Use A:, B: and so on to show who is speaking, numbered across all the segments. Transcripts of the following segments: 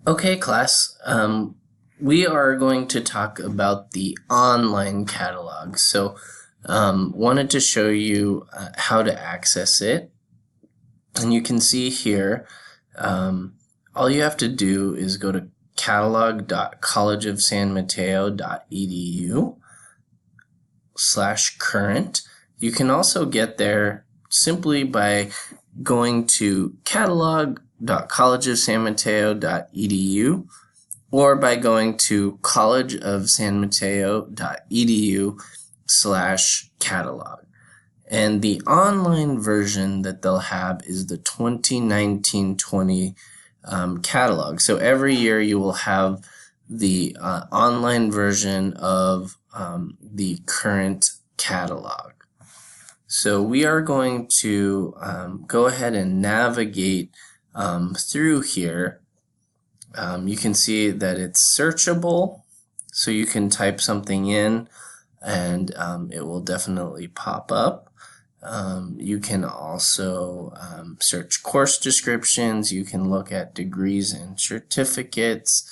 A: Okay, class. We are going to talk about the online catalog. Wanted to show you how to access it. And you can see here, all you have to do is go to catalog.collegeofsanmateo.edu/current. You can also get there simply by going to catalog.collegeofsanmateo.edu or by going to collegeofsanmateo.edu/catalog. And the online version that they'll have is the 2019-20 catalog. So every year you will have the online version of the current catalog. So we are going to go ahead and navigate through here. You can see that it's searchable, so you can type something in and it will definitely pop up. You can also search course descriptions, you can look at degrees and certificates,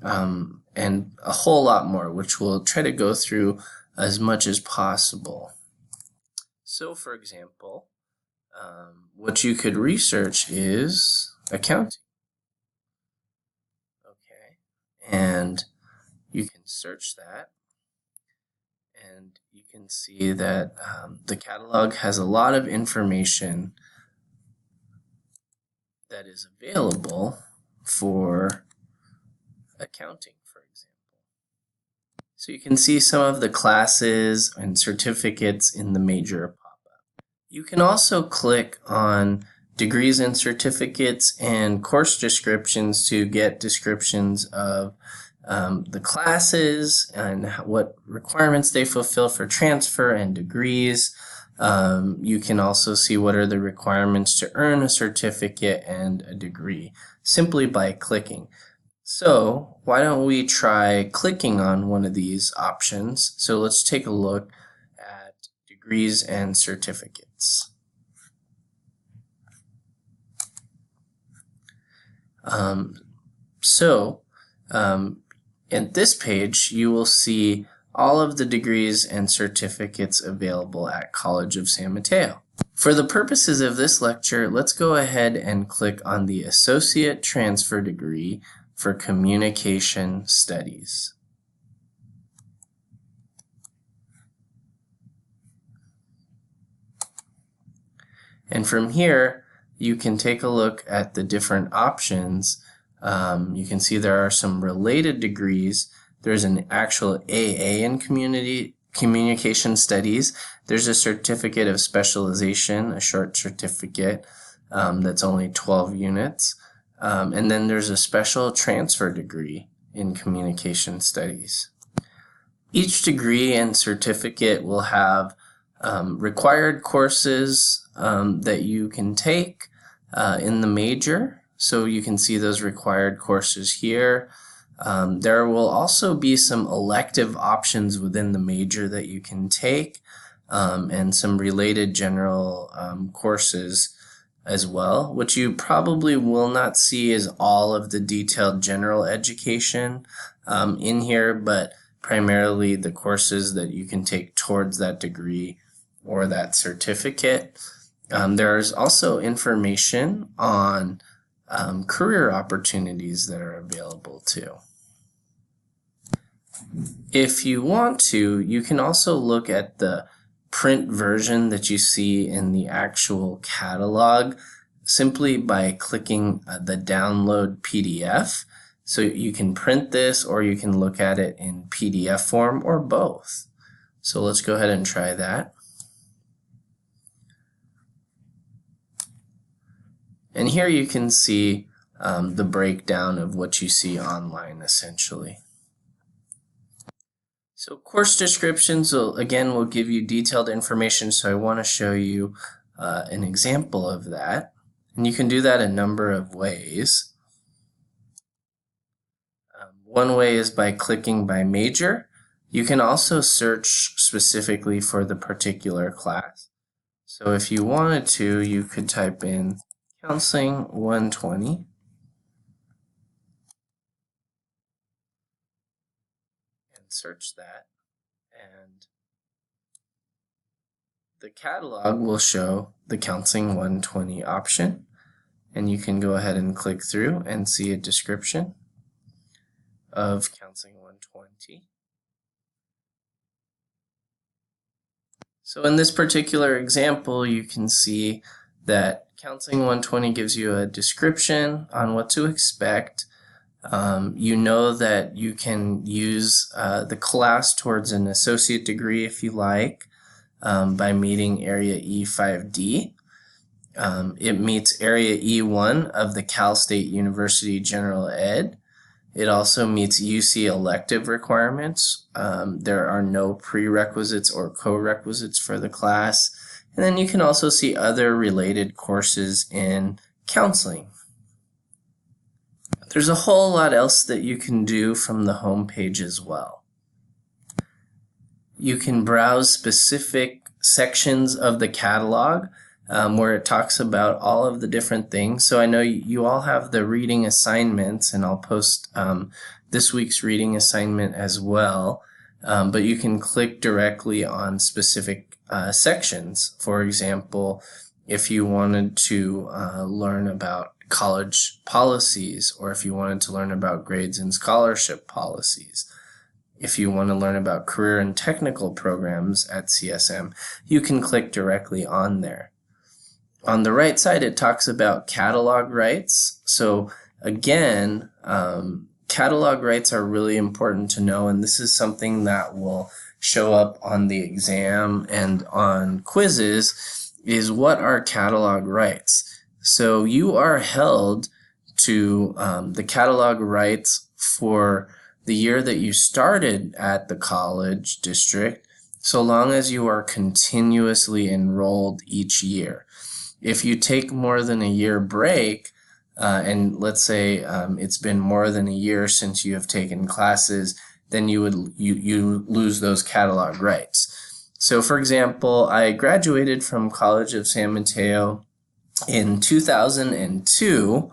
A: and a whole lot more, which we'll try to go through as much as possible. So for example, what you could research is accounting. Okay, and you can search that, and you can see that the catalog has a lot of information that is available for accounting, for example. So you can see some of the classes and certificates in the major pop-up. You can also click on degrees and certificates and course descriptions to get descriptions of the classes and what requirements they fulfill for transfer and degrees. You can also see what are the requirements to earn a certificate and a degree simply by clicking. So why don't we try clicking on one of these options? So let's take a look at degrees and certificates. In this page, you will see all of the degrees and certificates available at College of San Mateo. For the purposes of this lecture, let's go ahead and click on the Associate Transfer Degree for Communication Studies. And from here, you can take a look at the different options. You can see there are some related degrees. There's an actual AA in communication studies. There's a certificate of specialization, a short certificate that's only 12 units. And then there's a special transfer degree in communication studies. Each degree and certificate will have required courses that you can take in the major. So you can see those required courses here. There will also be some elective options within the major that you can take, and some related general courses as well. What you probably will not see is all of the detailed general education in here, but primarily the courses that you can take towards that degree or that certificate. There's also information on career opportunities that are available too. If you want to, you can also look at the print version that you see in the actual catalog simply by clicking the download PDF. So you can print this or you can look at it in PDF form or both. So let's go ahead and try that. And here you can see the breakdown of what you see online essentially. So course descriptions will give you detailed information, so I want to show you an example of that. And you can do that a number of ways. One way is by clicking by major. You can also search specifically for the particular class. So if you wanted to, you could type in Counseling 120. search that, and the catalog will show the Counseling 120 option, and you can go ahead and click through and see a description of Counseling 120. So in this particular example, you can see that Counseling 120 gives you a description on what to expect. You know that you can use the class towards an associate degree if you like by meeting Area E5D. It meets Area E1 of the Cal State University General Ed. It also meets UC elective requirements. There are no prerequisites or co-requisites for the class. And then you can also see other related courses in counseling. There's a whole lot else that you can do from the home page as well. You can browse specific sections of the catalog where it talks about all of the different things. So I know you all have the reading assignments, and I'll post this week's reading assignment as well. But you can click directly on specific sections. For example, if you wanted to learn about college policies, or if you wanted to learn about grades and scholarship policies, if you want to learn about career and technical programs at CSM, you can click directly on there. On the right side, it talks about catalog rights. So again, catalog rights are really important to know, and this is something that will show up on the exam and on quizzes, is what are catalog rights. So you are held to the catalog rights for the year that you started at the college district, so long as you are continuously enrolled each year. If you take more than a year break, and let's say it's been more than a year since you have taken classes, then you lose those catalog rights. So for example, I graduated from College of San Mateo in 2002,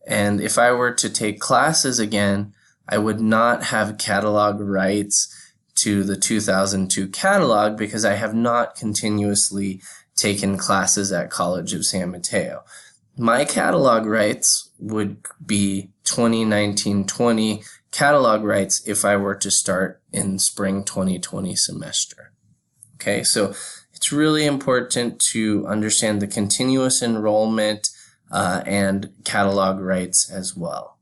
A: and if I were to take classes again, I would not have catalog rights to the 2002 catalog because I have not continuously taken classes at College of San Mateo. My catalog rights would be 2019-20 catalog rights if I were to start in spring 2020 semester. Okay, so it's really important to understand the continuous enrollment and catalog rights as well.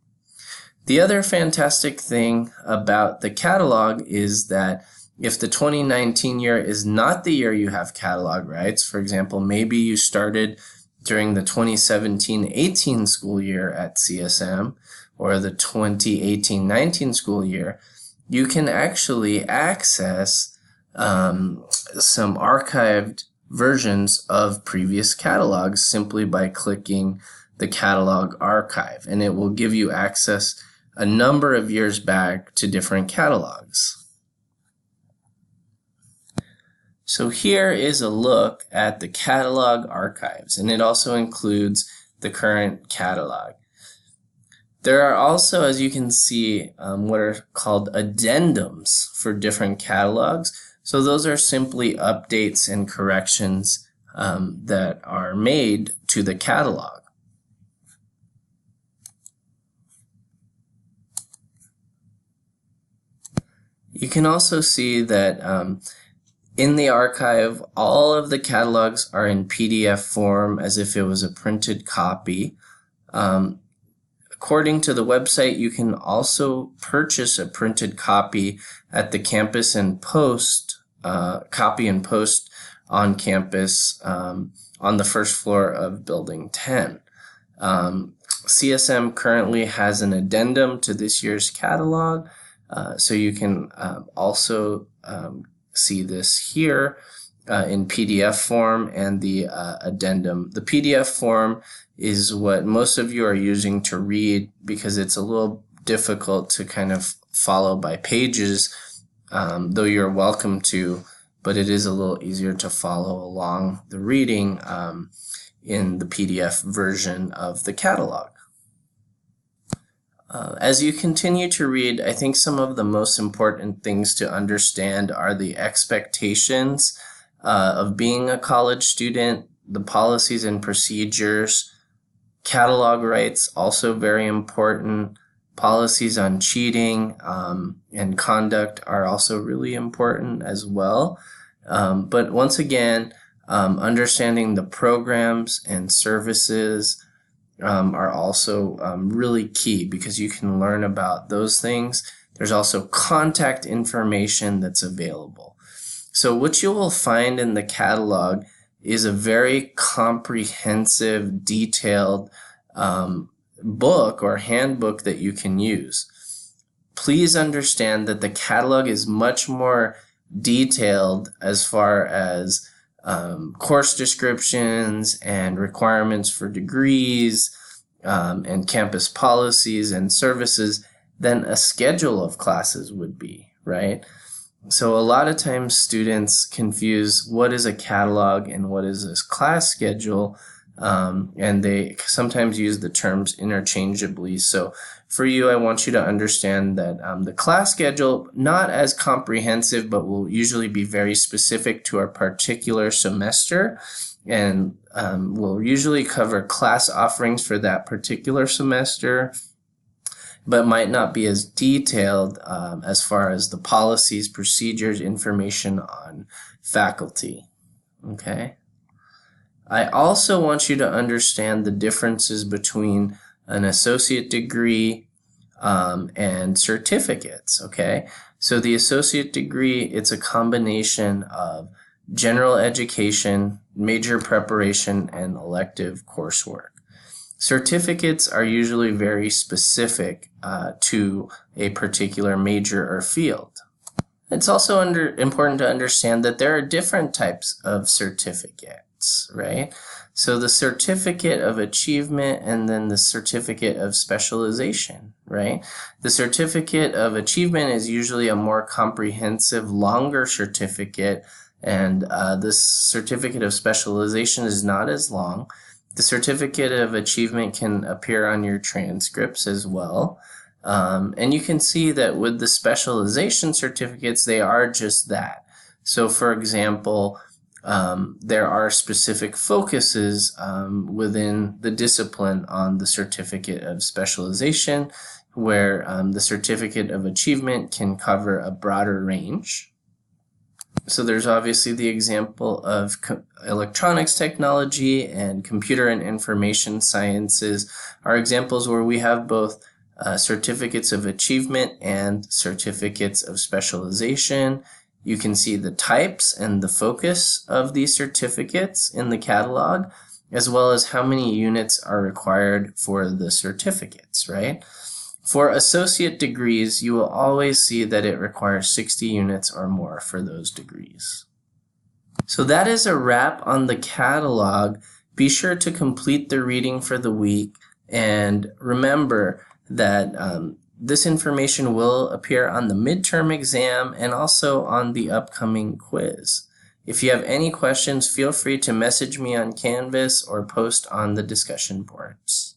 A: The other fantastic thing about the catalog is that if the 2019 year is not the year you have catalog rights, for example, maybe you started during the 2017-18 school year at CSM or the 2018-19 school year, you can actually access some archived versions of previous catalogs simply by clicking the catalog archive, and it will give you access a number of years back to different catalogs. So here is a look at the catalog archives, and it also includes the current catalog. There are also, as you can see, what are called addendums for different catalogs. So those are simply updates and corrections that are made to the catalog. You can also see that in the archive, all of the catalogs are in PDF form as if it was a printed copy. According to the website, you can also purchase a printed copy at the campus and post, copy and post on campus on the first floor of Building 10. CSM currently has an addendum to this year's catalog, so you can also see this here in PDF form and the addendum. The PDF form is what most of you are using to read because it's a little difficult to kind of follow by pages, though you're welcome to, but it is a little easier to follow along the reading in the PDF version of the catalog. As you continue to read, I think some of the most important things to understand are the expectations of being a college student, the policies and procedures, catalog rights, also very important. Policies on cheating and conduct are also really important as well. But once again, understanding the programs and services are also really key because you can learn about those things. There's also contact information that's available. So what you will find in the catalog is a very comprehensive, detailed book or handbook that you can use. Please understand that the catalog is much more detailed as far as course descriptions and requirements for degrees and campus policies and services than a schedule of classes would be, right? So a lot of times students confuse what is a catalog and what is this class schedule, and they sometimes use the terms interchangeably. So for you, I want you to understand that the class schedule, not as comprehensive, but will usually be very specific to a particular semester, and will usually cover class offerings for that particular semester, but might not be as detailed as far as the policies, procedures, information on faculty. Okay. I also want you to understand the differences between an associate degree and certificates, okay? So the associate degree, it's a combination of general education, major preparation, and elective coursework. Certificates are usually very specific to a particular major or field. It's also important to understand that there are different types of certificates, right? So the certificate of achievement and then the certificate of specialization, right? The certificate of achievement is usually a more comprehensive, longer certificate, and this certificate of specialization is not as long. The certificate of achievement can appear on your transcripts as well. And you can see that with the specialization certificates, they are just that. So for example, there are specific focuses within the discipline on the certificate of specialization, where the certificate of achievement can cover a broader range. So there's obviously the example of electronics technology, and computer and information sciences are examples where we have both certificates of achievement and certificates of specialization. You can see the types and the focus of these certificates in the catalog, as well as how many units are required for the certificates, right? For associate degrees, you will always see that it requires 60 units or more for those degrees. So that is a wrap on the catalog. Be sure to complete the reading for the week, and remember that this information will appear on the midterm exam and also on the upcoming quiz. If you have any questions, feel free to message me on Canvas or post on the discussion boards.